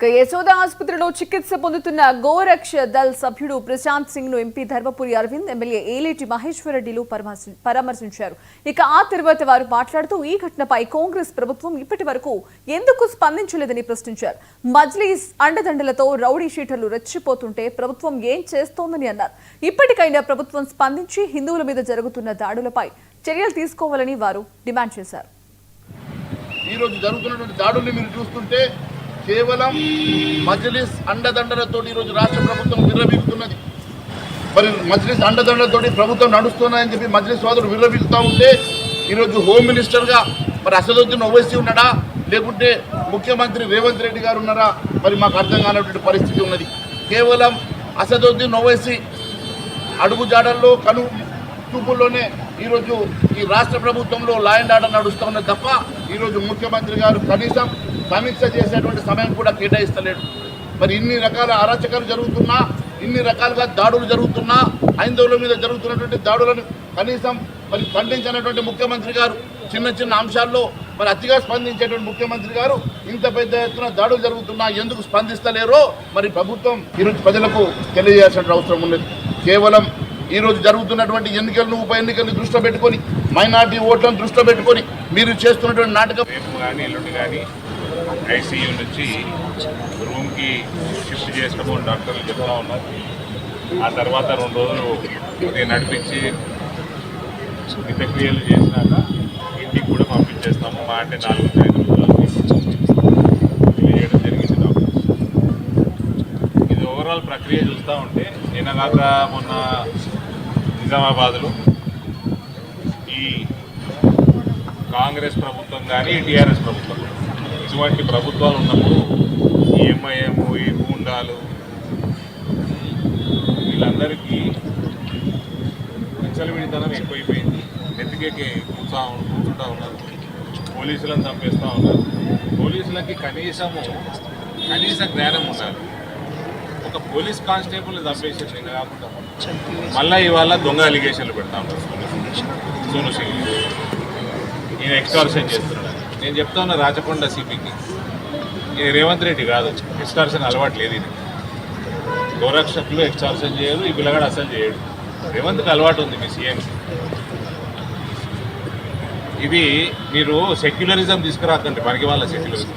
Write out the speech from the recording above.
యశోద ఆసుపత్రిలో చికిత్స పొందుతున్న గోరక్ష దళ్ సభ్యుడు ప్రశాంత్ సింగ్ ను ఎంపీ ధర్మపురి అరవింద్ ఎమ్మెల్యే ఏలేటి మహేశ్వర్ రెడ్డిలు పరామర్శించారు. ఇక ఆ తర్వాత వారు మాట్లాడుతూ ఈ ఘటనపై కాంగ్రెస్ ప్రభుత్వం ఇప్పటి వరకు ఎందుకు స్పందించలేదని ప్రశ్నించారు. మజ్లీస్ అండదండలతో రౌడీ షీటర్లు రెచ్చిపోతుంటే ప్రభుత్వం ఏం చేస్తోందని అన్నారు. ఇప్పటికైనా ప్రభుత్వం స్పందించి హిందువుల మీద జరుగుతున్న దాడులపై చర్యలు తీసుకోవాలని వారు డిమాండ్ చేశారు. ఈ రోజు జరుగుతున్నటువంటి దాడుల్ని మీరు చూస్తుంటే కేవలం మజ్లిస్ అండదండలతో ఈరోజు రాష్ట్ర ప్రభుత్వం విర్రవీగుతున్నది. మరి మజ్లిస్ అండదండలతోటి ప్రభుత్వం నడుస్తున్నాయని చెప్పి మజ్లిస్ సోదరులు విర్రవీగుతూ ఉంటే ఈరోజు హోమ్ మినిస్టర్గా మరి అసదుద్దీన్ ఓవైసీ ఉన్నాడా, లేకుంటే ముఖ్యమంత్రి రేవంత్ రెడ్డి గారు ఉన్నారా, మరి మాకు అర్థం కానటువంటి పరిస్థితి ఉన్నది. కేవలం అసదుద్దీన్ ఓవైసీ అడుగుజాడల్లో కను చూపుల్లోనే ఈరోజు ఈ రాష్ట్ర ప్రభుత్వంలో లా అండ్ ఆర్డర్ నడుస్తూ ఉన్నది తప్ప ఈరోజు ముఖ్యమంత్రి గారు కనీసం సమీక్ష చేసేటువంటి సమయం కూడా కేటాయిస్తలేడు. మరి ఇన్ని రకాల అరాచకాలు జరుగుతున్నా, ఇన్ని రకాలుగా దాడులు జరుగుతున్నా, హైందవుల మీద జరుగుతున్నటువంటి దాడులను కనీసం మరి ఖండించినటువంటి ముఖ్యమంత్రి గారు చిన్న చిన్న అంశాల్లో మరి అతిగా స్పందించేటువంటి ముఖ్యమంత్రి గారు ఇంత పెద్ద ఎత్తున దాడులు జరుగుతున్నా ఎందుకు స్పందిస్తలేరో మరి ప్రభుత్వం ఈరోజు ప్రజలకు తెలియజేయాల్సిన అవసరం ఉన్నది. కేవలం ఈరోజు జరుగుతున్నటువంటి ఎన్నికలను ఉప ఎన్నికలను దృష్టిలో పెట్టుకొని, మైనార్టీ ఓట్లను దృష్టిలో పెట్టుకొని మీరు చేస్తున్నటువంటి నాటకం. రేపు కానీ ఎల్లుండి కానీ ఐసీయూ నుంచి రూమ్కి షిఫ్ట్ చేస్తామని డాక్టర్లు చెప్తా ఉన్నారు. ఆ తర్వాత 2 రోజులు ఉదయం నడిపించి మితక్రియలు చేసినాక ఇంటికి కూడా పంపించేస్తాము. మా అంటే 4-5 రోజులు తెలియజేయడం జరిగింది డాక్టర్స్. ఇది ఓవరాల్ ప్రక్రియ చూస్తూ ఉంటే నిన్నగాక మొన్న నిజామాబాద్లో ఈ కాంగ్రెస్ ప్రభుత్వం కానీ టీఆర్ఎస్ ప్రభుత్వం ఇటువంటి ప్రభుత్వాలు ఉన్నప్పుడు ఈ ఎంఐఎం, ఈ గూండాలు వీళ్ళందరికీ విచ్చలవిడితనం ఎక్కువైపోయింది. నెత్తికెక్కి కూర్చుంటూ ఉన్నారు, పోలీసులను చంపేస్తూ ఉన్నారు. పోలీసులకి కనీస జ్ఞానం ఉండాలి. ఒక పోలీస్ కానిస్టేబుల్ చంపేసింది నిన్న కాకుండా మళ్ళీ ఇవాళ దొంగ అలిగేషన్లు పెడతా ఉంటారు. సోను సింగ్ ఈయన ఎక్స్టార్షన్ చేస్తున్నాడు. నేను చెప్తా ఉన్నా రాచకొండ సిపికి, ఇది రేవంత్ రెడ్డి కాదు, ఎక్స్టార్షన్ అలవాటు లేదు. ఇది గోరక్షకులు ఎక్స్టార్షన్ చేయరు, ఈ పిల్లగాడు అసలు చేయడు. రేవంత్కి అలవాటు ఉంది మీ సీఎం. ఇది మీరు సెక్యులరిజం తీసుకురాకండి, మనకి వాళ్ళ సెక్యులరిజం